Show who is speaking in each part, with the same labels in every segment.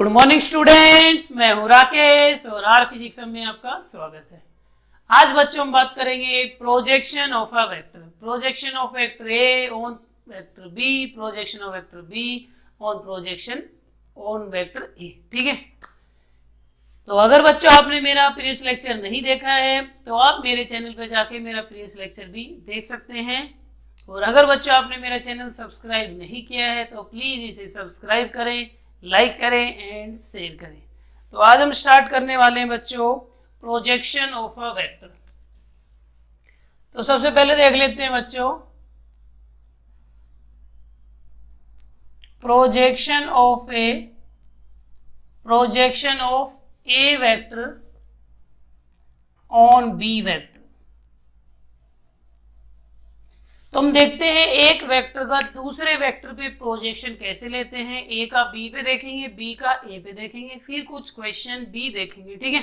Speaker 1: Good morning students, मैं हूं राकेश और आर फिजिक्स में आपका स्वागत है। आज बच्चों हम बात करेंगे projection of a vector, projection of vector A on vector B, projection of vector B on projection on vector A. ठीक है, तो अगर बच्चों आपने मेरा प्रीवियस लेक्चर नहीं देखा है तो आप मेरे चैनल पे जाके मेरा प्रीवियस लेक्चर भी देख सकते हैं। और अगर बच्चों आपने मेरा चैनल सब्सक्राइब नहीं किया है तो प्लीज़ इसे सब्सक्राइब करें, लाइक करें एंड शेयर करें। तो आज हम स्टार्ट करने वाले हैं बच्चों प्रोजेक्शन ऑफ अ वेक्टर। तो सबसे पहले देख लेते हैं बच्चों projection of A vector on B vector. तो हम देखते हैं एक वेक्टर का दूसरे वेक्टर पे प्रोजेक्शन कैसे लेते हैं। ए का बी पे देखेंगे, बी का ए पे देखेंगे, फिर कुछ क्वेश्चन बी देखेंगे। ठीक है,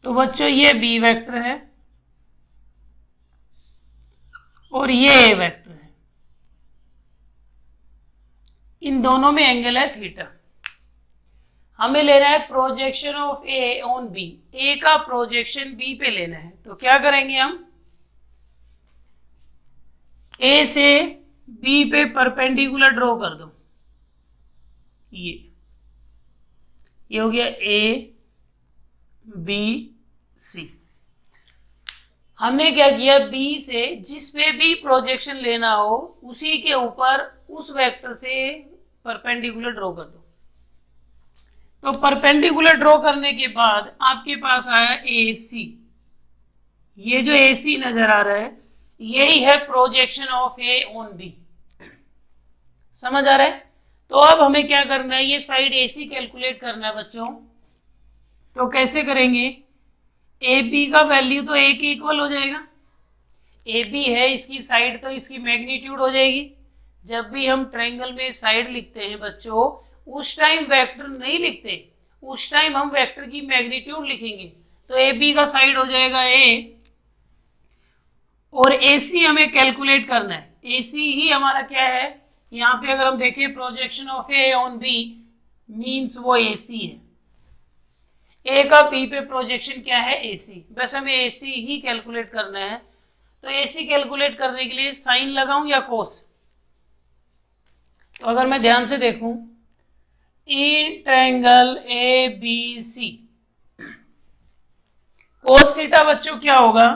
Speaker 1: तो बच्चों ये बी वेक्टर है और ये ए वेक्टर है, इन दोनों में एंगल है थीटा। हमें लेना है projection of A on B, A का प्रोजेक्शन बी पे लेना है। तो क्या करेंगे हम, ए से बी पे परपेंडिकुलर ड्रॉ कर दो। ये हो गया ए बी सी। हमने क्या किया, बी से जिस पे भी प्रोजेक्शन लेना हो उसी के ऊपर उस वेक्टर से परपेंडिकुलर ड्रॉ कर दो। तो परपेंडिकुलर ड्रॉ करने के बाद आपके पास आया ए सी। ये जो ए सी नजर आ रहा है यही है projection of A on B. समझ आ रहा है? तो अब हमें क्या करना है, ये साइड ए सी कैलकुलेट करना है बच्चों। तो कैसे करेंगे, ए बी का वैल्यू तो ए के इक्वल हो जाएगा। ए बी है इसकी साइड, तो इसकी मैग्नीट्यूड हो जाएगी। जब भी हम ट्रायंगल में साइड लिखते हैं बच्चों, उस टाइम वेक्टर नहीं लिखते, उस टाइम हम वेक्टर की मैग्नीट्यूड लिखेंगे। तो ए बी का साइड हो जाएगा ए, और ए सी हमें कैलकुलेट करना है। ए सी ही हमारा क्या है, यहाँ पे अगर हम देखें projection of A on B means वो ए सी है। ए का बी पे प्रोजेक्शन क्या है, ए सी। बस हमें ए सी ही कैलकुलेट करना है। तो ए सी कैलकुलेट करने के लिए साइन लगाऊं या कोस। तो अगर मैं ध्यान से देखूं, in triangle A B C, cos theta बच्चों क्या होगा,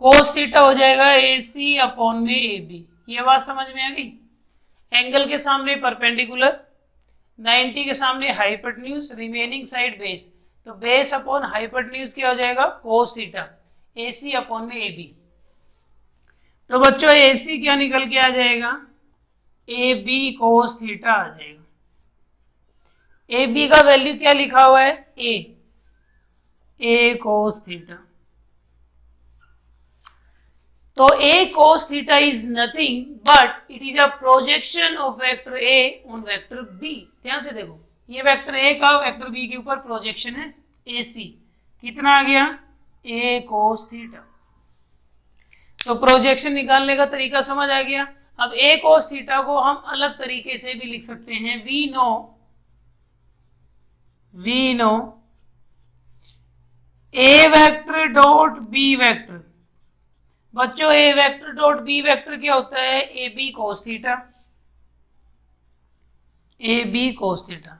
Speaker 1: कोस थीटा हो जाएगा ए सी अपॉन में ए बी। ये बात समझ में आ गई? एंगल के सामने परपेंडिकुलर, 90 के सामने हाइपोटेन्यूज, रिमेनिंग साइड बेस। तो बेस अपॉन हाइपोटेन्यूज क्या हो जाएगा, कोस थीटा, ए सी अपॉन में ए बी। तो बच्चों ए सी क्या निकल के आ जाएगा, ए बी कोस थीटा आ जाएगा। ए बी का वैल्यू क्या लिखा हुआ है, ए कोस थीटा। तो A cos theta is nothing but it is a projection of vector A on vector B. ध्यान से देखो, ये वेक्टर ए का वेक्टर बी के ऊपर प्रोजेक्शन है ए सी। कितना आ गया, ए कोस थीटा। तो प्रोजेक्शन निकालने का तरीका समझ आ गया। अब ए कोस थीटा को हम अलग तरीके से भी लिख सकते हैं। We know A vector dot B vector. बच्चों A vector dot B vector क्या होता है, A B cos theta, A B cos theta.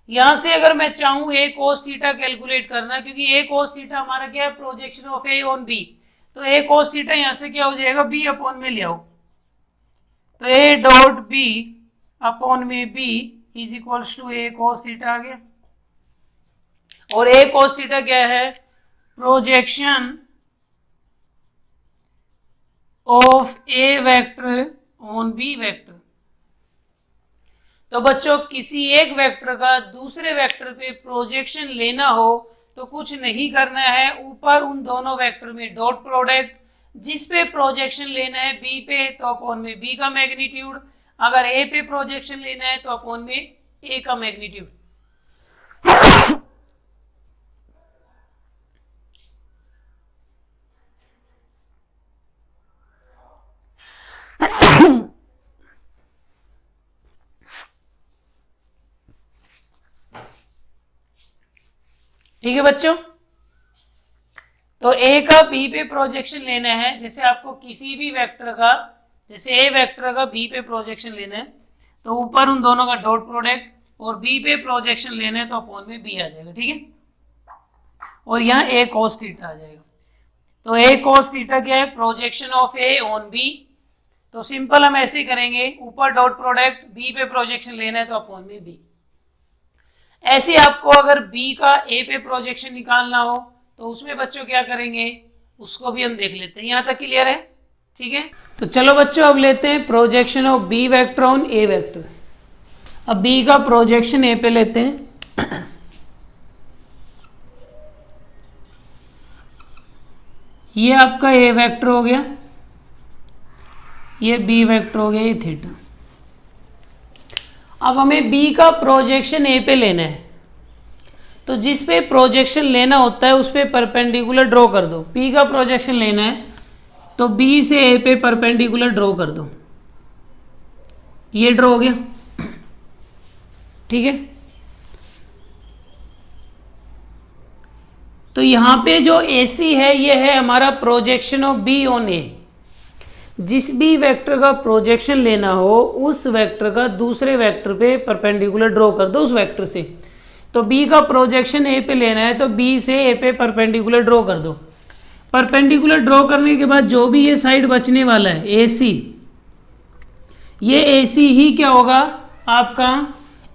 Speaker 1: यहां से अगर मैं चाहूं ए कोस थीटा कैलकुलेट करना, क्योंकि ए कोस थीटा हमारा क्या है, projection of A on B. तो ए कोस थीटा यहां से क्या हो जाएगा, बी अपॉन में ले आओ। तो ए डॉट बी अपॉन में B is equals to A cos theta आ गया। और ए कोस थीटा क्या है, projection of A vector on B vector. तो बच्चों किसी एक वेक्टर का दूसरे वेक्टर पे प्रोजेक्शन लेना हो तो कुछ नहीं करना है, ऊपर उन दोनों वेक्टर में डॉट प्रोडक्ट, जिस पे प्रोजेक्शन लेना है बी पे तो अपॉन में बी का मैग्नीट्यूड, अगर ए पे प्रोजेक्शन लेना है तो अपॉन में ए का मैग्नीट्यूड। ठीक है बच्चों। तो ए का बी पे प्रोजेक्शन लेना है, जैसे आपको किसी भी वेक्टर का, जैसे ए वेक्टर का बी पे प्रोजेक्शन लेना है तो ऊपर उन दोनों का डॉट प्रोडक्ट, और बी पे प्रोजेक्शन लेना है तो अपॉन में बी आ जाएगा, ठीक है। और यहाँ ए cos थीटा आ जाएगा। तो ए cos थीटा क्या है, projection of A on B. तो सिंपल हम ऐसे ही करेंगे, ऊपर डॉट प्रोडक्ट, बी पे प्रोजेक्शन लेना है तो अपॉन में बी। ऐसे आपको अगर बी का ए पे प्रोजेक्शन निकालना हो तो उसमें बच्चों क्या करेंगे, उसको भी हम देख लेते हैं। यहाँ तक क्लियर है, ठीक है। तो चलो बच्चों अब लेते हैं projection of B vector on A vector. अब बी का प्रोजेक्शन ए पे लेते हैं। ये आपका ए वेक्टर हो गया, ये बी वेक्टर हो गया, ये थीटा। अब हमें बी का प्रोजेक्शन ए पे लेना है, तो जिस पे प्रोजेक्शन लेना होता है उस पे परपेंडिकुलर ड्रॉ कर दो। बी का प्रोजेक्शन लेना है तो बी से ए पे परपेंडिकुलर ड्रॉ कर दो। ये ड्रॉ हो गया, ठीक है। तो यहां पे जो AC है ये है हमारा प्रोजेक्शन ऑफ बी ऑन ए। जिस भी वेक्टर का प्रोजेक्शन लेना हो उस वेक्टर का दूसरे वेक्टर पे परपेंडिकुलर ड्रॉ कर दो उस वेक्टर से। तो बी का प्रोजेक्शन ए पे लेना है तो बी से ए पे परपेंडिकुलर ड्रॉ कर दो। परपेंडिकुलर ड्रॉ करने के बाद जो भी ये साइड बचने वाला है AC, ये AC ही क्या होगा आपका,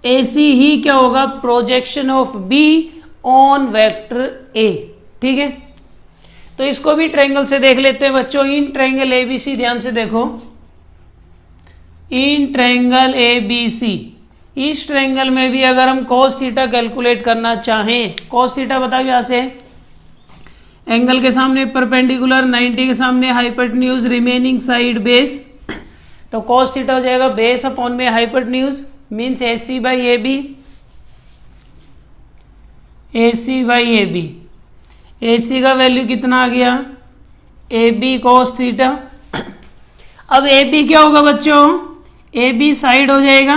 Speaker 1: AC ही क्या होगा, projection of B on vector A, ठीक है। तो इसको भी ट्रायंगल से देख लेते हैं बच्चों। इन ट्रायंगल ABC, ध्यान से देखो, इन ट्रायंगल ABC, इस ट्रायंगल में भी अगर हम cos थीटा कैलकुलेट करना चाहें, cos थीटा बताओ, यहां से एंगल के सामने परपेंडिकुलर, 90 के सामने हाइपोटेन्यूज, रिमेनिंग साइड बेस, तो cos थीटा हो जाएगा बेस अपॉन में hypotenuse means AC by AB, AC by AB। AC का वैल्यू कितना आ गया, AB cos थीटा। अब AB क्या होगा बच्चों, AB साइड हो जाएगा।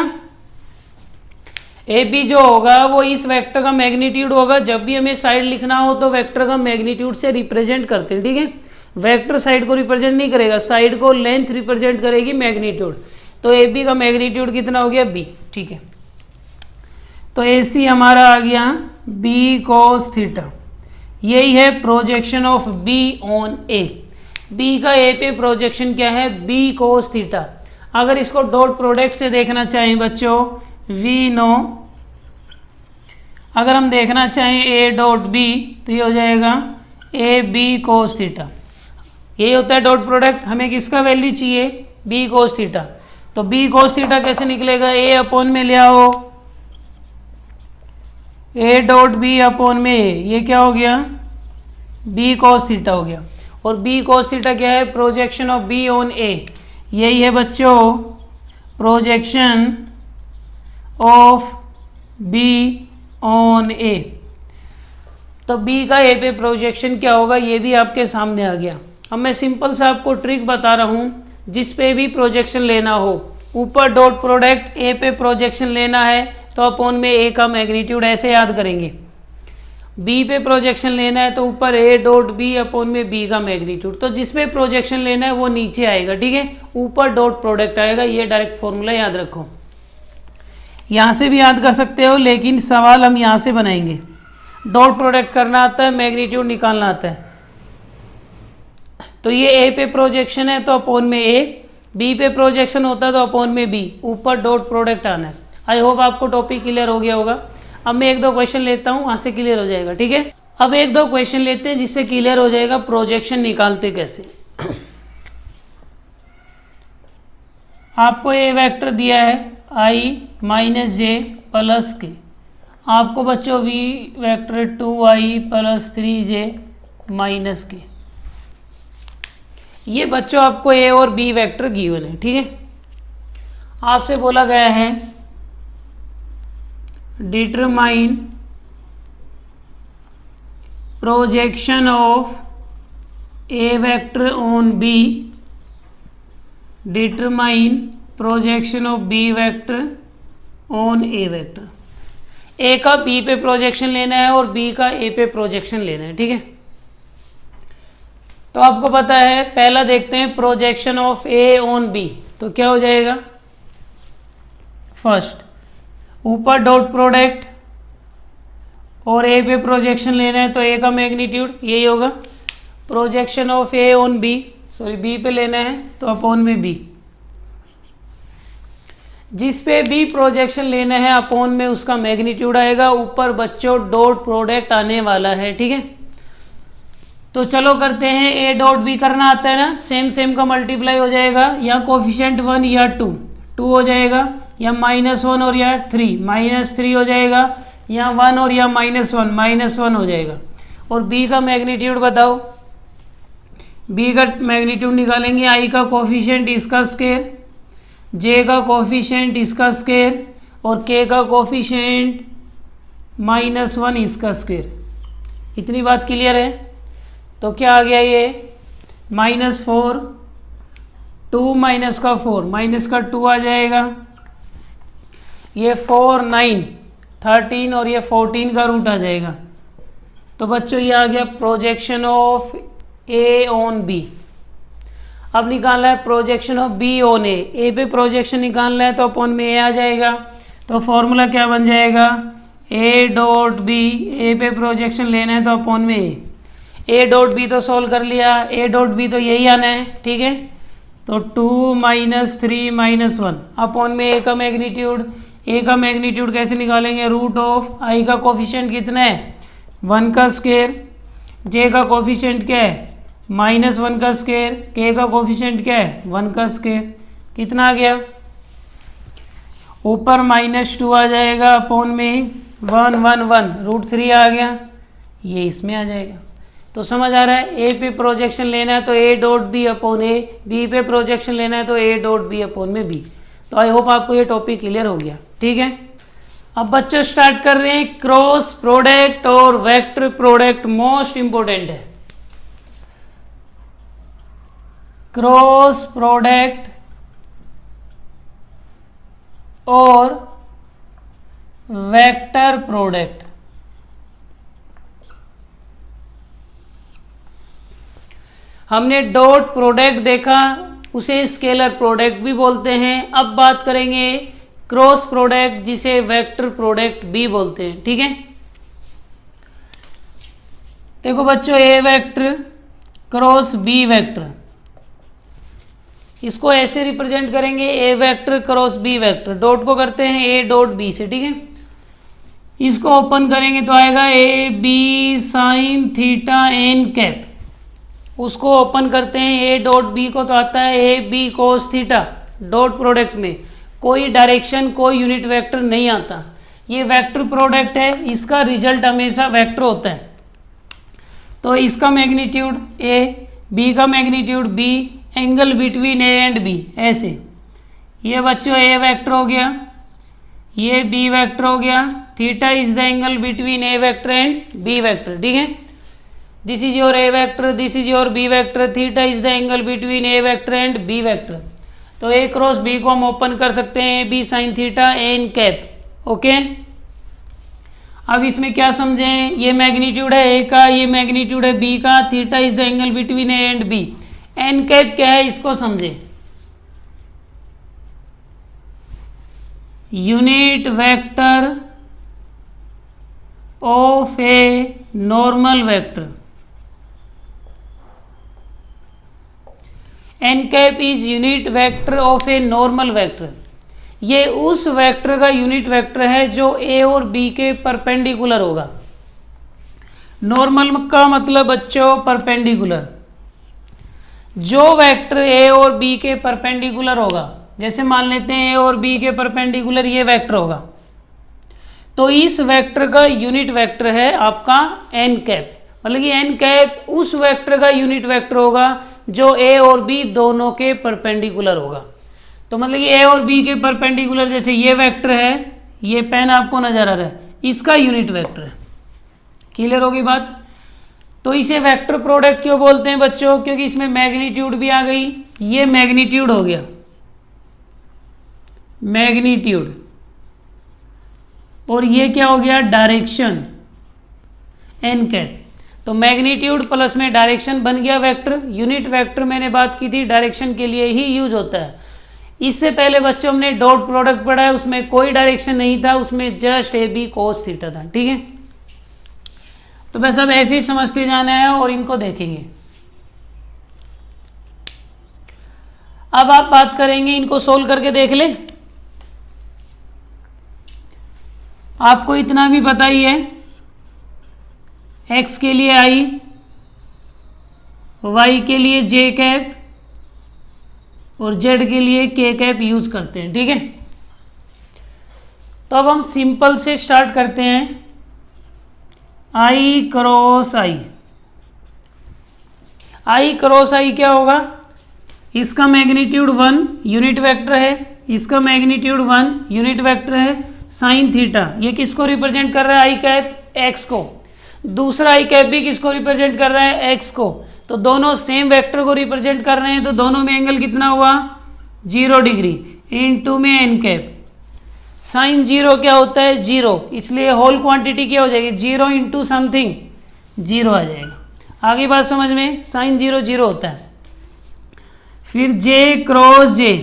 Speaker 1: AB जो होगा वो इस वेक्टर का मैग्नीट्यूड होगा। जब भी हमें साइड लिखना हो तो वेक्टर का मैग्नीट्यूड से रिप्रेजेंट करते हैं, ठीक है। वेक्टर साइड को रिप्रेजेंट नहीं करेगा, साइड को लेंथ रिप्रेजेंट करेगी मैग्नीट्यूड। तो AB का मैग्नीट्यूड कितना हो गया, B, ठीक है। तो AC हमारा आ गया B cos थीटा। यही है projection of B on A। B का A पे प्रोजेक्शन क्या है, B cos थीटा। अगर इसको डॉट प्रोडक्ट से देखना चाहें बच्चों, V नो, अगर हम देखना चाहें A डॉट B तो ये हो जाएगा AB cos थीटा। ये होता है डॉट प्रोडक्ट। हमें किसका वैल्यू चाहिए, B cos थीटा। तो B cos थीटा कैसे निकलेगा, A अपॉन में ले आओ, A डॉट B अपॉन में A, ये क्या हो गया, B cos थीटा हो गया। और B cos थीटा क्या है, projection of B on A। यही है बच्चों projection of B on A। तो B का A पे प्रोजेक्शन क्या होगा, ये भी आपके सामने आ गया। अब मैं सिंपल सा आपको ट्रिक बता रहा हूँ, जिस पे भी प्रोजेक्शन लेना हो, ऊपर डॉट प्रोडक्ट, A पे प्रोजेक्शन लेना है तो अपॉन में A का मैग्नीट्यूड ऐसे याद करेंगे। B पे प्रोजेक्शन लेना है तो ऊपर A डॉट B अपॉन में B का मैग्नीट्यूड। तो जिस पे प्रोजेक्शन लेना है वो नीचे आएगा, ठीक है, ऊपर डॉट प्रोडक्ट आएगा। ये डायरेक्ट फॉर्मूला याद रखो, यहाँ से भी याद कर सकते हो, लेकिन सवाल हम यहाँ से बनाएंगे। डॉट प्रोडक्ट करना आता है, मैग्नीट्यूड निकालना आता है। तो ये A पे प्रोजेक्शन है तो अपॉन में A, B पे प्रोजेक्शन होता है तो अपॉन में B, ऊपर डॉट प्रोडक्ट आना है। आई होप आपको टॉपिक क्लियर हो गया होगा। अब मैं एक दो क्वेश्चन लेता हूँ, वहाँ से क्लियर हो जाएगा, ठीक है। अब एक दो क्वेश्चन लेते हैं जिससे क्लियर हो जाएगा प्रोजेक्शन निकालते कैसे। आपको ये वेक्टर दिया है I माइनस J प्लस के, आपको बच्चों V vector 2I plus 3J minus के। ये बच्चों आपको A और B वेक्टर गिवन है, ठीक है। आपसे बोला गया है determine projection of A vector on B, determine projection of B vector on A vector. A का बी पे प्रोजेक्शन लेना है और बी का ए पे प्रोजेक्शन लेना है, ठीक है। तो आपको पता है, पहला देखते हैं projection of A on B. तो क्या हो जाएगा, फर्स्ट ऊपर डॉट प्रोडक्ट और ए पे प्रोजेक्शन लेना है, तो ए का मैग्नीट्यूड यही होगा। Projection of A on B, sorry B पे लेना है तो अपॉन में बी, जिस पे बी प्रोजेक्शन लेना है अपॉन में उसका मैग्नीट्यूड आएगा। ऊपर बच्चों डॉट प्रोडक्ट आने वाला है, ठीक है। तो चलो करते हैं, ए डॉट बी करना आता है ना, सेम सेम का मल्टीप्लाई हो जाएगा, या कोफिशिएंट 1 या 2 हो जाएगा, या -1 और या 3 -3 हो जाएगा, या 1 और या -1 हो जाएगा। और बी का मैग्नीट्यूड बताओ, बी का मैग्नीट्यूड निकालेंगे, आई का कोफिशिएंट इसका स्क्वायर, जे का कोफिशिएंट इसका स्क्वायर और के का कोफिशिएंट -1 इसका स्क्वायर। इतनी बात क्लियर है। तो क्या आ गया ये, -4, 2 माइनस का 4 माइनस का 2 आ जाएगा, ये 4 9 13 और ये 14 का रूट आ जाएगा। तो बच्चों ये आ गया projection of A on B. अब निकालना है projection of B on A पे प्रोजेक्शन निकालना है तो अपॉन में ए आ जाएगा। तो फॉर्मूला क्या बन जाएगा, ए डॉट बी, ए पे प्रोजेक्शन लेना है तो अपॉन में ए डॉट बी तो सॉल्व कर लिया, ए डॉट बी तो यही आना है, ठीक है। तो 2 -3 -1 अपॉन में ए का मैग्नीट्यूड, ए का मैग्नीट्यूड कैसे निकालेंगे, रूट ऑफ आई का कोफिशिएंट कितना है 1 का स्क्वायर, जे का कोफिशिएंट क्या है -1 का स्क्वायर, के का कोफिशिएंट क्या है 1 का स्क्वायर। कितना आ गया, ऊपर -2 आ जाएगा अपॉन में 1 1 1 √3 आ गया, ये इसमें आ जाएगा। तो समझ आ रहा है, ए पे प्रोजेक्शन लेना है तो A dot B upon A, B पे प्रोजेक्शन लेना है तो ए डॉट बी अपॉन में बी। तो आई होप आपको ये टॉपिक क्लियर हो गया, ठीक है। अब बच्चे स्टार्ट कर रहे हैं क्रॉस प्रोडक्ट और वेक्टर प्रोडक्ट, मोस्ट इंपोर्टेंट है। क्रॉस प्रोडक्ट और वेक्टर प्रोडक्ट। हमने डॉट प्रोडक्ट देखा, उसे स्केलर प्रोडक्ट भी बोलते हैं। अब बात करेंगे क्रॉस प्रोडक्ट, जिसे वेक्टर प्रोडक्ट भी बोलते हैं, ठीक है। देखो बच्चों, A vector cross B vector, इसको ऐसे रिप्रेजेंट करेंगे, A vector cross B vector. Dot को करते हैं ए डॉट बी से, ठीक है। इसको ओपन करेंगे तो आएगा A B sine theta n cap. उसको ओपन करते हैं ए डॉट बी को तो आता है A B cos theta. Dot product में कोई डायरेक्शन, कोई यूनिट वेक्टर नहीं आता। ये वेक्टर प्रोडक्ट है, इसका रिजल्ट हमेशा वेक्टर होता है। तो इसका मैग्नीट्यूड ए, बी का magnitude B, angle between A and B, ऐसे। ये बच्चों ए वेक्टर हो गया, ये बी वेक्टर हो गया, theta is the angle between A vector and B vector, ठीक है। This is your A vector, this is your B vector, theta is the angle between A vector and B vector. तो A cross B को हम open कर सकते हैं, A B sine theta n cap, okay. अब इसमें क्या समझें, ये मैग्नीट्यूड है ए का, ये मैग्नीट्यूड है बी का, theta is the angle between A and B. N cap क्या है इसको समझें, unit vector of a normal vector. N cap is unit vector of a normal vector. ये उस वेक्टर का यूनिट वेक्टर है जो ए और बी के परपेंडिकुलर होगा। नॉर्मल का मतलब बच्चों परपेंडिकुलर। जो वेक्टर ए और बी के परपेंडिकुलर होगा, जैसे मान लेते हैं ए और बी के परपेंडिकुलर ये वेक्टर होगा, तो इस वेक्टर का यूनिट वेक्टर है आपका एन कैप। मतलब कि एन कैप उस वेक्टर का यूनिट वेक्टर होगा जो ए और बी दोनों के परपेंडिकुलर होगा। तो मतलब कि ए और बी के परपेंडिकुलर, जैसे ये वेक्टर है, ये पेन आपको नजर आ रहा है, इसका यूनिट वेक्टर है। क्लियर होगी बात। तो इसे वेक्टर प्रोडक्ट क्यों बोलते हैं बच्चों, क्योंकि इसमें मैग्नीट्यूड भी आ गई। ये मैग्नीट्यूड हो गया, मैग्नीट्यूड और ये क्या हो गया डायरेक्शन एन कैप। तो मैग्नीट्यूड प्लस में डायरेक्शन बन गया वेक्टर। यूनिट वेक्टर मैंने बात की थी डायरेक्शन के लिए ही यूज होता है। इससे पहले बच्चों हमने डॉट प्रोडक्ट पढ़ा है, उसमें कोई डायरेक्शन नहीं था, उसमें just A B cos theta था। ठीक है, तो बस अब ऐसे ही समझते जाना है और इनको देखेंगे। अब आप बात करेंगे, इनको सोल्व करके देख ले। आपको इतना भी पता ही है, x के लिए i, y के लिए j कैप और z के लिए k कैप यूज करते हैं। ठीक है, तो अब हम सिंपल से स्टार्ट करते हैं। i क्रॉस i क्या होगा, इसका मैग्नीट्यूड 1 यूनिट वेक्टर है, इसका मैग्नीट्यूड 1 यूनिट वेक्टर है, साइन थीटा ये किसको रिप्रेजेंट कर रहा है, आई कैप एक्स को, दूसरा आई कैप भी किसको रिप्रेजेंट कर रहा है, एक्स को। तो दोनों सेम वेक्टर को रिप्रेजेंट कर रहे हैं, तो दोनों में एंगल कितना हुआ 0 डिग्री, इनटू में एन कैप। साइन 0 क्या होता है 0, इसलिए होल क्वांटिटी क्या हो जाएगी 0 इंटू समथिंग 0 आ जाएगा। आगे बात समझ में, साइन 0 0 होता है। फिर j क्रॉस j,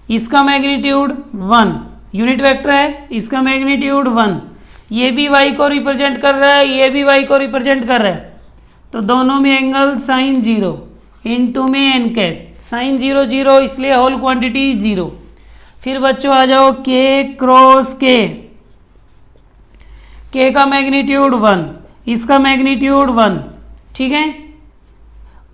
Speaker 1: इसका मैग्नीट्यूड 1 यूनिट वेक्टर है, इसका मैग्नीट्यूड 1, ये भी y को रिप्रेजेंट कर रहा है, ये भी y को रिप्रेजेंट कर रहा है, तो दोनों में एंगल साइन 0 इनटू में एन कैप। साइन 0 0 इसलिए होल क्वांटिटी 0। फिर बच्चों आ जाओ k क्रॉस k, k का मैग्नीट्यूड 1, इसका मैग्नीट्यूड 1। ठीक है,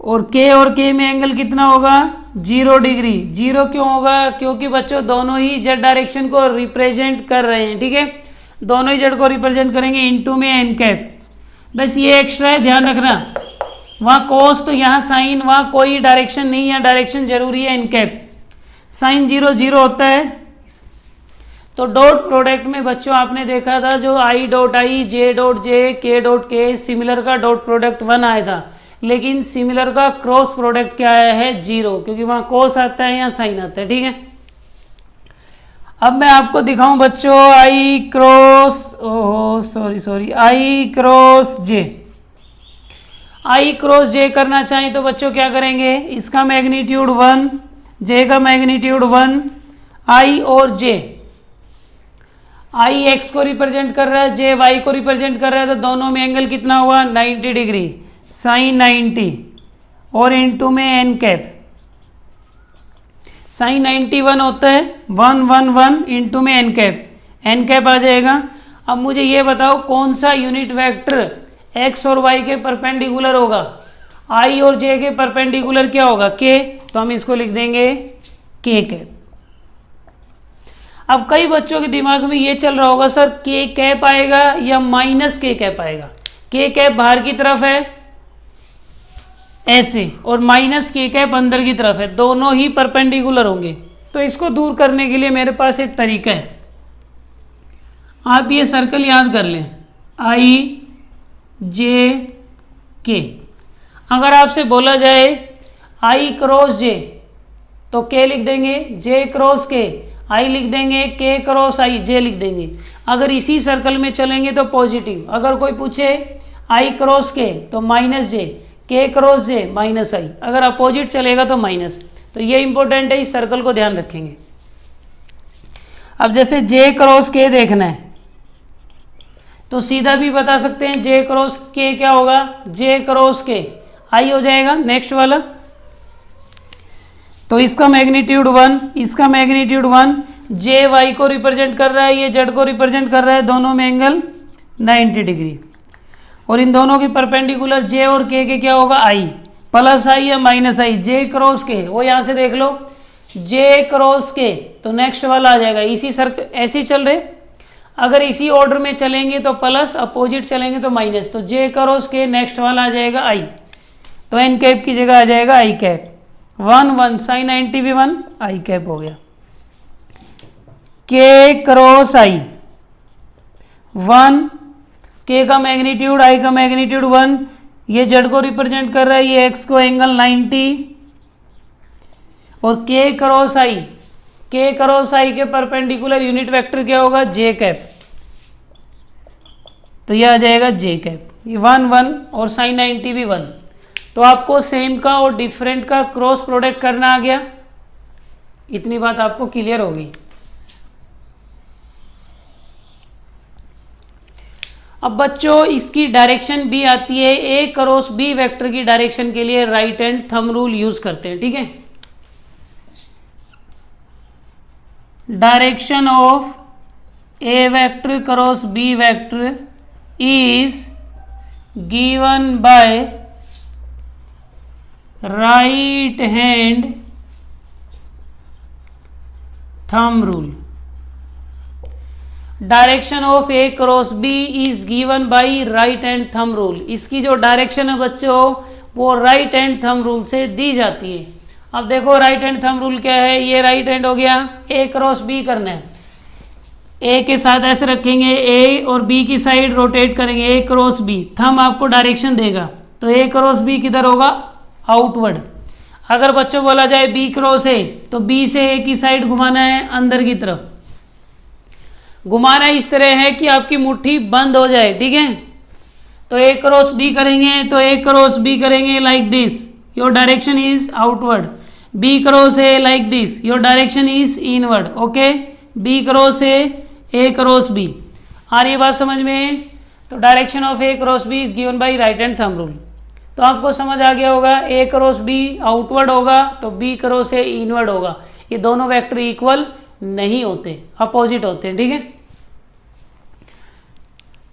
Speaker 1: और k में एंगल कितना होगा 0 डिग्री। 0 क्यों होगा, क्योंकि बच्चों दोनों ही जेड डायरेक्शन को रिप्रेजेंट कर रहे हैं। ठीक है, दोनों ही जेड को रिप्रेजेंट करेंगे, इनटू में एन कैप। बस ये एक्स्ट्रा है, ध्यान रखना, वहाँ कोस तो यहाँ साइन, वहाँ कोई डायरेक्शन नहीं है, डायरेक्शन जरूरी है एन कैप। साइन 0 0 होता है। तो डॉट प्रोडक्ट में बच्चों आपने देखा था जो I dot I, J dot J, के डॉट के, सिमिलर का डॉट प्रोडक्ट 1 आया था, लेकिन सिमिलर का क्रॉस प्रोडक्ट क्या आया है 0, क्योंकि वहां कोस आता है या साइन आता है। ठीक है, अब मैं आपको दिखाऊं बच्चों आई क्रॉस, आई क्रॉस जे। आई क्रॉस जे करना चाहें तो बच्चों क्या करेंगे, इसका मैग्नीट्यूड 1, जे का मैग्नीट्यूड 1, आई और जे, आई एक्स को रिप्रेजेंट कर रहा है, जे वाई को रिप्रेजेंट कर रहा है, तो दोनों में एंगल कितना हुआ 90 डिग्री, साइन 90 और इनटू में एन कैप। साइन 91 होता है 1 1 1 इनटू में एन कैप आ जाएगा। अब मुझे ये बताओ कौन सा यूनिट वेक्टर एक्स और वाई के परपेंडिकुलर होगा, आई और जे के परपेंडिकुलर क्या होगा के, तो हम इसको लिख देंगे के कैप। अब कई बच्चों के दिमाग में ये चल रहा होगा सर के कैप आएगा या माइनस के कैप आएगा। के कैप बाहर की तरफ है ऐसे, और माइनस के कैप अंदर की तरफ है, दोनों ही परपेंडिकुलर होंगे। तो इसको दूर करने के लिए मेरे पास एक तरीका है, आप ये सर्कल याद कर लें आई जे के। अगर आपसे बोला जाए आई क्रॉस जे तो के लिख देंगे, जे क्रॉस के आई लिख देंगे, के क्रॉस आई जे लिख देंगे। अगर इसी सर्कल में चलेंगे तो पॉजिटिव, अगर कोई पूछे आई क्रॉस के तो माइनस जे, के क्रॉस जे माइनस आई, अगर अपोजिट चलेगा तो माइनस। तो ये इंपॉर्टेंट है, इस सर्कल को ध्यान रखेंगे। अब जैसे जे क्रॉस के देखना है तो सीधा भी बता सकते हैं जे क्रॉस के क्या होगा, जे क्रॉस के आई हो जाएगा। नेक्स्ट वाला, तो इसका मैग्नीट्यूड 1, इसका मैग्नीट्यूड 1, जे वाई को रिप्रेजेंट कर रहा है, ये जेड को रिप्रेजेंट कर रहा है, दोनों में एंगल 90 डिग्री। और इन दोनों के परपेंडिकुलर जे और के क्या होगा आई, प्लस आई या माइनस आई। जे क्रॉस के वो यहाँ से देख लो, जे क्रॉस के, तो नेक्स्ट वाला आ जाएगा। इसी सर्कल ऐसे ही चल रहे, अगर इसी ऑर्डर में चलेंगे तो प्लस, अपोजिट चलेंगे तो माइनस। तो जे क्रॉस के नेक्स्ट वाला आ जाएगा आई, तो एन कैप की जगह आ जाएगा आई कैप। 1 1 साइन 90 भी 1 आई कैप हो गया। के क्रॉस आई 1, के का मैग्नीट्यूड आई का मैग्नीट्यूड 1, ये जेड को रिप्रेजेंट कर रहा है, ये एक्स को एंगल 90। और के क्रॉस आई, के क्रॉस आई के परपेंडिकुलर यूनिट वेक्टर क्या होगा जे कैप। तो ये आ जाएगा जे कैप, ये 1 1 और साइन 90 भी 1। तो आपको सेम का और डिफरेंट का क्रॉस प्रोडक्ट करना आ गया। इतनी बात आपको क्लियर होगी। अब बच्चों इसकी डायरेक्शन भी आती है, ए क्रॉस बी वेक्टर की डायरेक्शन के लिए right hand thumb rule use करते हैं, ठीक है। Direction of A vector cross B vector is given by right hand thumb rule. Direction of A cross B is given by right hand thumb rule. इसकी जो direction है बच्चों वो right hand thumb rule से दी जाती है। अब देखो राइट हैंड थंब रूल क्या है, ये राइट हैंड हो गया, ए क्रॉस बी करना है, ए के साथ ऐसे रखेंगे, ए और बी की साइड रोटेट करेंगे, ए क्रॉस बी, थंब आपको डायरेक्शन देगा, तो ए क्रॉस बी किधर होगा, आउटवर्ड। अगर बच्चों बोला जाए बी क्रॉस ए, तो बी से ए की साइड घुमाना है अंदर की तरफ, घुमाना इस तरह है कि आपकी मुट्ठी बंद हो जाए, ठीक है। तो ए क्रॉस बी करेंगे, तो ए क्रॉस बी करेंगे like this, your direction is outward. B cross A like this, your direction is inward, okay. B cross A cross B, आ रही है बात समझ में। तो direction of A cross B is given by right hand thumb rule. तो आपको समझ आ गया होगा, ए क्रॉस बी आउटवर्ड होगा तो बी क्रॉस ए इनवर्ड होगा। ये दोनों वेक्टर इक्वल नहीं होते, अपोजिट होते हैं, ठीक है।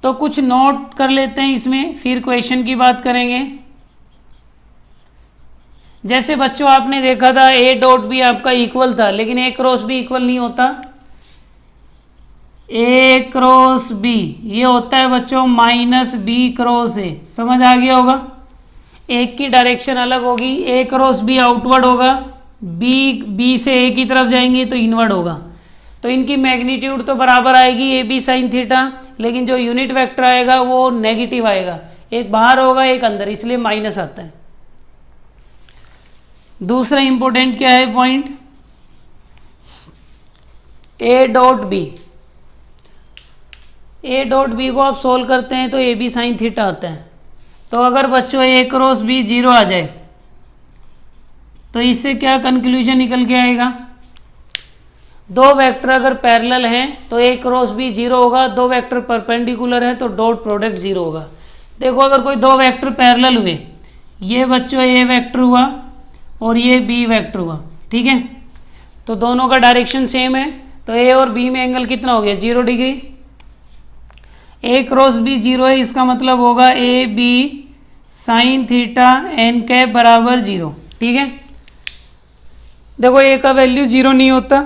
Speaker 1: तो कुछ नोट कर लेते हैं इसमें, फिर क्वेश्चन की बात करेंगे। जैसे बच्चों आपने देखा था ए डॉट बी आपका इक्वल था, लेकिन ए क्रॉस बी इक्वल नहीं होता। ए क्रॉस बी ये होता है बच्चों माइनस बी क्रॉस ए, समझ आ गया होगा। एक की डायरेक्शन अलग होगी, ए क्रॉस बी आउटवर्ड होगा, बी से ए की तरफ जाएंगे तो इनवर्ड होगा। तो इनकी मैग्नीट्यूड तो बराबर आएगी ए बी साइन थीटा, लेकिन जो यूनिट वेक्टर आएगा वो नेगेटिव आएगा, एक बाहर होगा एक अंदर, इसलिए माइनस आता है। दूसरा इंपॉर्टेंट क्या है point, A dot B, A dot B को आप सोल्व करते हैं तो ए बी साइन थीटा आता है। तो अगर बच्चों ए क्रॉस बी जीरो आ जाए तो इससे क्या कंक्लूजन निकल के आएगा, दो वेक्टर अगर पैरेलल हैं तो ए क्रॉस बी जीरो होगा, दो वेक्टर परपेंडिकुलर है तो डॉट प्रोडक्ट जीरो होगा। देखो अगर कोई दो वेक्टर पैरेलल हुए, ये बच्चों ए वेक्टर हुआ और ये बी वेक्टर हुआ, ठीक है, तो दोनों का डायरेक्शन सेम है, तो ए और बी में एंगल कितना हो गया, 0 degree. A cross B zero है, इसका मतलब होगा A B sine theta n cap बराबर 0, ठीक है। देखो ए का वैल्यू 0 नहीं होता,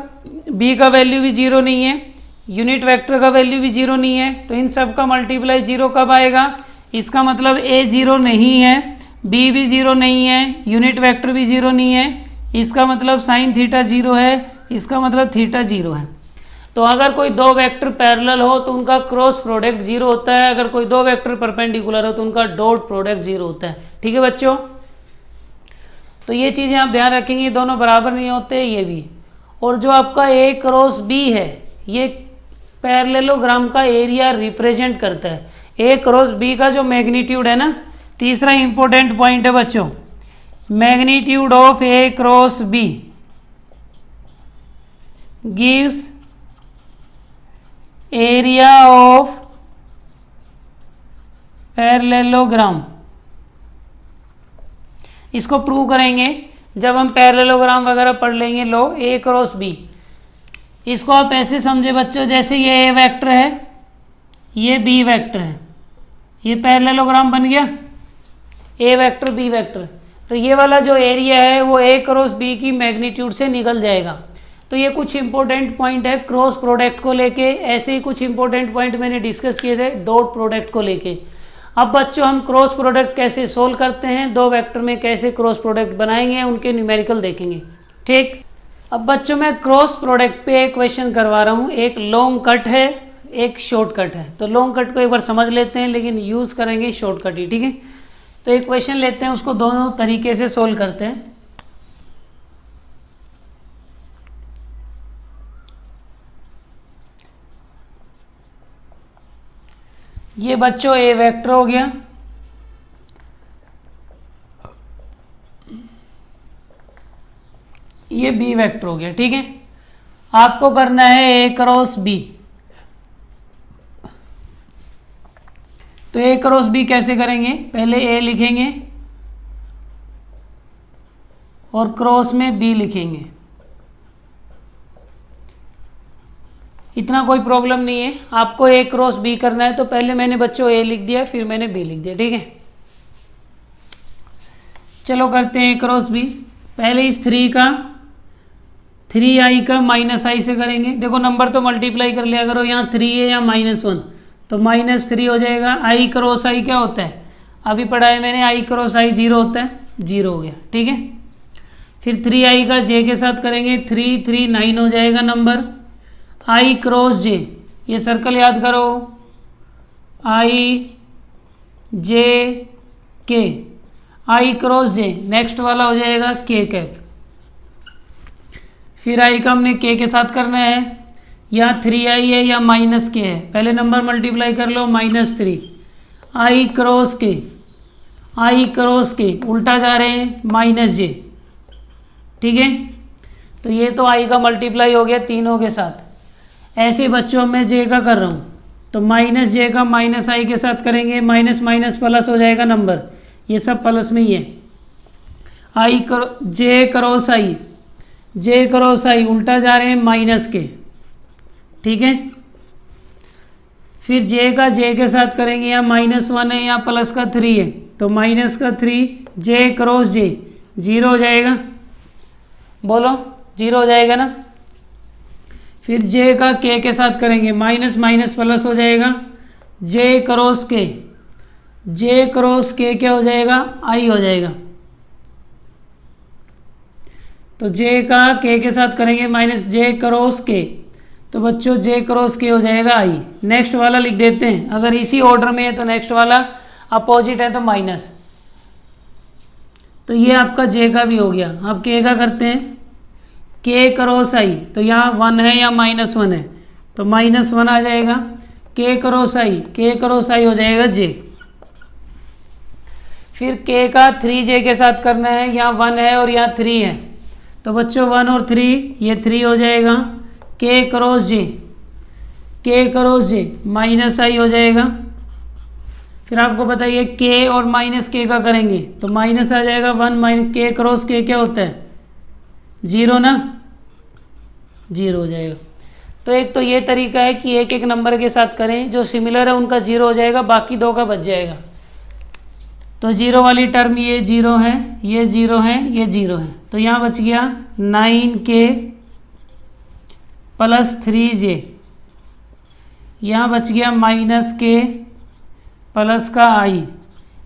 Speaker 1: बी का वैल्यू भी 0 नहीं है, यूनिट वेक्टर का वैल्यू भी 0 नहीं है, तो इन सब का मल्टीप्लाई 0 कब आएगा, इसका मतलब ए 0 नहीं है, बी भी 0 नहीं है, यूनिट वेक्टर भी 0 नहीं है, इसका मतलब साइन थीटा 0 है, इसका मतलब थीटा 0 है। तो अगर कोई दो वेक्टर पैरेलल हो तो उनका क्रॉस प्रोडक्ट 0 होता है, अगर कोई दो वेक्टर परपेंडिकुलर हो तो उनका डॉट प्रोडक्ट 0 होता है, ठीक है बच्चों। तो ये चीज़ें आप ध्यान रखेंगे, दोनों बराबर नहीं होते, ये भी। और जो आपका ए क्रॉस बी है ये पैरेललोग्राम का एरिया रिप्रेजेंट करता है, ए क्रॉस बी का जो मैग्नीट्यूड है ना। तीसरा इंपॉर्टेंट पॉइंट है बच्चों, magnitude of A cross B gives area of parallelogram. इसको प्रूव करेंगे जब हम पैरेललोग्राम वगैरह पढ़ लेंगे। लो ए क्रॉस बी, इसको आप ऐसे समझे बच्चों, जैसे ये ए वेक्टर है, ये बी वेक्टर है, ये पैरेललोग्राम बन गया, ए वेक्टर बी वेक्टर। तो ये वाला जो एरिया है वो ए क्रॉस बी की मैग्नीट्यूड से निकल जाएगा। तो ये कुछ इंपॉर्टेंट पॉइंट है क्रॉस प्रोडक्ट को लेके। ऐसे ही कुछ इंपॉर्टेंट पॉइंट मैंने डिस्कस किए थे डॉट प्रोडक्ट को लेके। अब बच्चों हम क्रॉस प्रोडक्ट कैसे सोल्व करते हैं, दो वेक्टर में कैसे क्रॉस प्रोडक्ट बनाएंगे, उनके न्यूमेरिकल देखेंगे, ठीक। अब बच्चों मैं क्रॉस प्रोडक्ट पे एक क्वेश्चन करवा रहा हूँ, एक लॉन्ग कट है एक शॉर्ट कट है। तो लॉन्ग कट को एक बार समझ लेते हैं, लेकिन यूज़ करेंगे शॉर्ट कट ही, ठीक है। तो एक क्वेश्चन लेते हैं, उसको दोनों तरीके से सोल्व करते हैं। ये बच्चों ए वेक्टर हो गया, ये बी वेक्टर हो गया। ठीक है, आपको करना है ए क्रॉस बी। तो ए क्रॉस बी कैसे करेंगे, पहले ए लिखेंगे और क्रॉस में बी लिखेंगे। इतना कोई प्रॉब्लम नहीं है। आपको ए क्रॉस बी करना है तो पहले मैंने बच्चों ए लिख दिया, फिर मैंने बी लिख दिया। ठीक है, चलो करते हैं ए क्रॉस बी। पहले इस 3i का -i से करेंगे। देखो नंबर तो मल्टीप्लाई कर लिया करो, यहाँ 3 है या -1 तो -3 हो जाएगा। i क्रॉस i क्या होता है, अभी पढ़ा है मैंने, i क्रॉस i 0 होता है, 0 हो गया। ठीक है, फिर 3i का j के साथ करेंगे, 3 3 9 हो जाएगा नंबर। i क्रॉस j, ये सर्कल याद करो, i j k, i cross j next वाला हो जाएगा k कैप। फिर i का हमने k के साथ करना है, या 3i है या -k है, पहले नंबर मल्टीप्लाई कर लो, -3 i क्रॉस k उल्टा जा रहे हैं -j। ठीक है, तो ये तो i का मल्टीप्लाई हो गया तीनों के साथ। ऐसे बच्चों में j का कर रहा हूँ तो -j का -i के साथ करेंगे, माइनस माइनस प्लस हो जाएगा नंबर, ये सब प्लस में ही है। j क्रॉस i उल्टा जा रहे हैं -k। ठीक है, फिर j का j के साथ करेंगे, या -1 है या प्लस का 3 है तो -3 j क्रॉस j 0 हो जाएगा, बोलो 0 हो जाएगा ना। फिर j का k के साथ करेंगे, माइनस माइनस प्लस हो जाएगा, j क्रॉस k क्या हो जाएगा, i हो जाएगा। तो j का k के साथ करेंगे -j क्रॉस k, तो बच्चों j क्रॉस k हो जाएगा i। नेक्स्ट वाला लिख देते हैं, अगर इसी ऑर्डर में है तो नेक्स्ट वाला, अपोजिट है तो माइनस। तो ये आपका j का भी हो गया। अब k का करते हैं, k क्रॉस i, तो यहाँ 1 है या -1 है तो -1 आ जाएगा। k क्रॉस i हो जाएगा j। फिर k का 3j के साथ करना है, यहाँ 1 है और यहाँ 3 है तो बच्चों 1 और 3 ये 3 हो जाएगा। k क्रॉस j -i हो जाएगा। फिर आपको बताइए k और -k का करेंगे तो माइनस आ जाएगा 1 k क्रॉस k क्या होता है, 0 ना, 0 हो जाएगा। तो एक तो ये तरीका है कि एक एक नंबर के साथ करें, जो सिमिलर है उनका 0 हो जाएगा, बाकी दो का बच जाएगा। तो 0 वाली टर्म ये 0 है, ये 0 है, ये 0 है, तो यहाँ बच गया 9k प्लस 3j, यहाँ बच गया -k प्लस का i,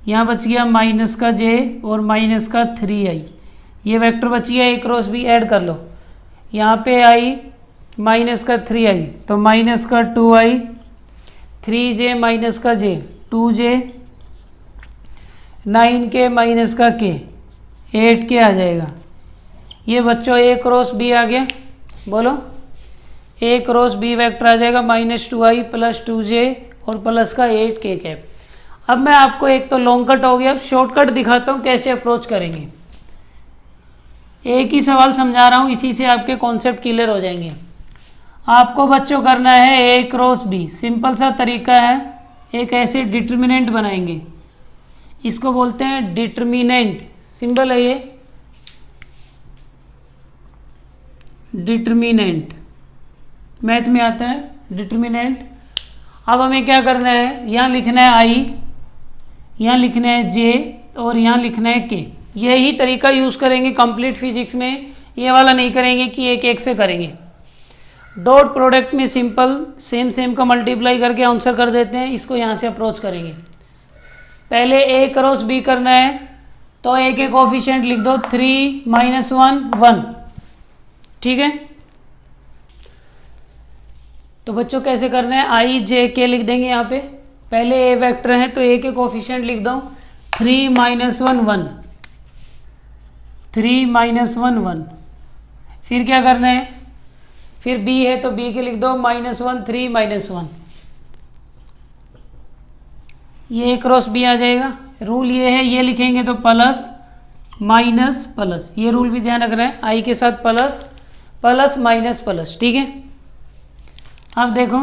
Speaker 1: यहाँ बच गया माइनस का j और माइनस का 3i। ये वेक्टर बच गया a क्रॉस b, ऐड कर लो, यहाँ पे i माइनस का 3i तो माइनस का 2i, 3j माइनस का j 2j, 9k माइनस का k 8k आ जाएगा। ये बच्चों a क्रॉस b आ गया, बोलो a क्रॉस b वेक्टर आ जाएगा -2i प्लस 2j और प्लस का 8k कैप। अब मैं आपको एक तो लॉन्ग कट हो गया, अब शॉर्टकट दिखाता हूँ कैसे अप्रोच करेंगे। एक ही सवाल समझा रहा हूँ, इसी से आपके कॉन्सेप्ट क्लियर हो जाएंगे। आपको बच्चों करना है a क्रॉस b, सिंपल सा तरीका है, एक ऐसे डिटर्मिनेंट बनाएंगे, इसको बोलते हैं डिटर्मिनेंट, सिंबल है ये डिटर्मिनेंट, मैथ में आता है डिटर्मिनेंट। अब हमें क्या करना है, यहाँ लिखना है i, यहाँ लिखना है j और यहाँ लिखना है k। यही तरीका यूज़ करेंगे कंप्लीट फिजिक्स में, ये वाला नहीं करेंगे कि एक एक से करेंगे। डॉट प्रोडक्ट में सिंपल सेम का मल्टीप्लाई करके आंसर कर देते हैं, इसको यहाँ से अप्रोच करेंगे। पहले a क्रॉस b करना है तो a के कोफिशिएंट लिख दो 3 -1 1, ठीक है। तो बच्चों कैसे करना है, i j k लिख देंगे यहाँ पे, पहले a वेक्टर है तो a के कोफिशिएंट लिख दो 3 -1 1, 3 -1 1। फिर क्या करना है, फिर b है तो b के लिख दो -1 3 -1, ये ए क्रॉस बी आ जाएगा। रूल ये है, ये लिखेंगे तो प्लस माइनस प्लस, ये रूल भी ध्यान रखना है, आई के साथ प्लस प्लस माइनस प्लस, ठीक है। अब देखो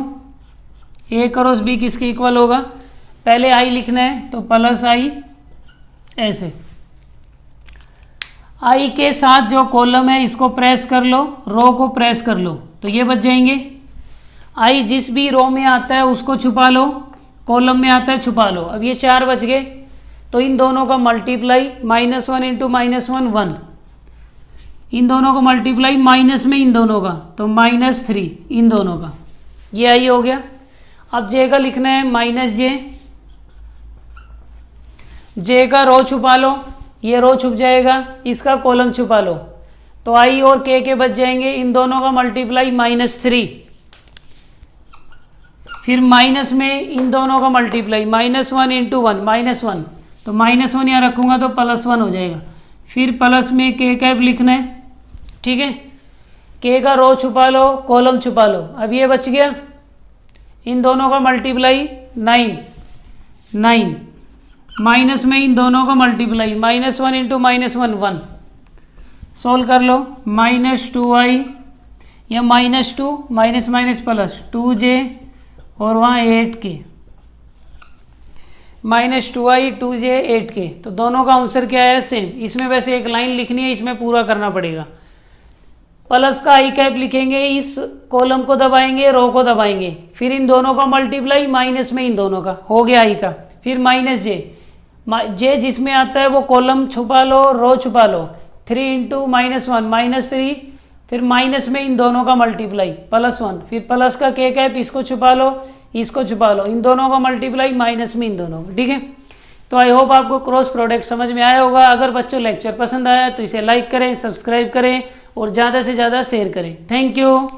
Speaker 1: ए क्रॉस बी किसके इक्वल होगा, पहले आई लिखना है तो प्लस आई, ऐसे आई के साथ जो कॉलम है इसको प्रेस कर लो, रो को प्रेस कर लो, तो ये बच जाएंगे। आई जिस भी रो में आता है उसको छुपा लो, कॉलम में आता है छुपा लो। अब ये 4 बच गए, तो इन दोनों का मल्टीप्लाई -1 इंटू -1 1, इन दोनों को मल्टीप्लाई माइनस में इन दोनों का तो -3 इन दोनों का, ये आई हो गया। अब जे का लिखना है -j, जे का रो छुपा लो, ये रो छुप जाएगा, इसका कॉलम छुपा लो, तो आई और के बच जाएंगे, इन दोनों का मल्टीप्लाई -3, फिर माइनस में इन दोनों का मल्टीप्लाई -1 इंटू 1 -1, तो -1 यहाँ रखूंगा तो +1 हो जाएगा। फिर प्लस में के कैप लिखना है, ठीक है। के का रो छुपा लो, कॉलम छुपा लो। अब ये बच गया, इन दोनों का मल्टीप्लाई 9 माइनस में इन दोनों का मल्टीप्लाई -1 इंटू -1 1, सोल्व कर लो। -2i या -2 माइनस माइनस प्लस 2j और वहाँ 8k, -2i 2j 8k, तो दोनों का आंसर क्या है, सेम। इसमें वैसे एक लाइन लिखनी है, इसमें पूरा करना पड़ेगा। प्लस का आई कैप लिखेंगे, इस कॉलम को दबाएंगे, रो को दबाएंगे, फिर इन दोनों का मल्टीप्लाई माइनस में इन दोनों का, हो गया आई का। फिर -j जिसमें आता है वो कॉलम छुपा लो, रो छुपा लो, 3 इंटू -1 -3, फिर माइनस में इन दोनों का मल्टीप्लाई +1, फिर प्लस का के कैप, इसको छुपा लो, इसको छुपा लो, इन दोनों का मल्टीप्लाई माइनस में इन दोनों का, ठीक है। तो आई होप आपको क्रॉस प्रोडक्ट समझ में आया होगा। अगर बच्चों लेक्चर पसंद आया तो इसे लाइक करें, सब्सक्राइब करें और ज़्यादा से ज़्यादा शेयर करें। Thank you.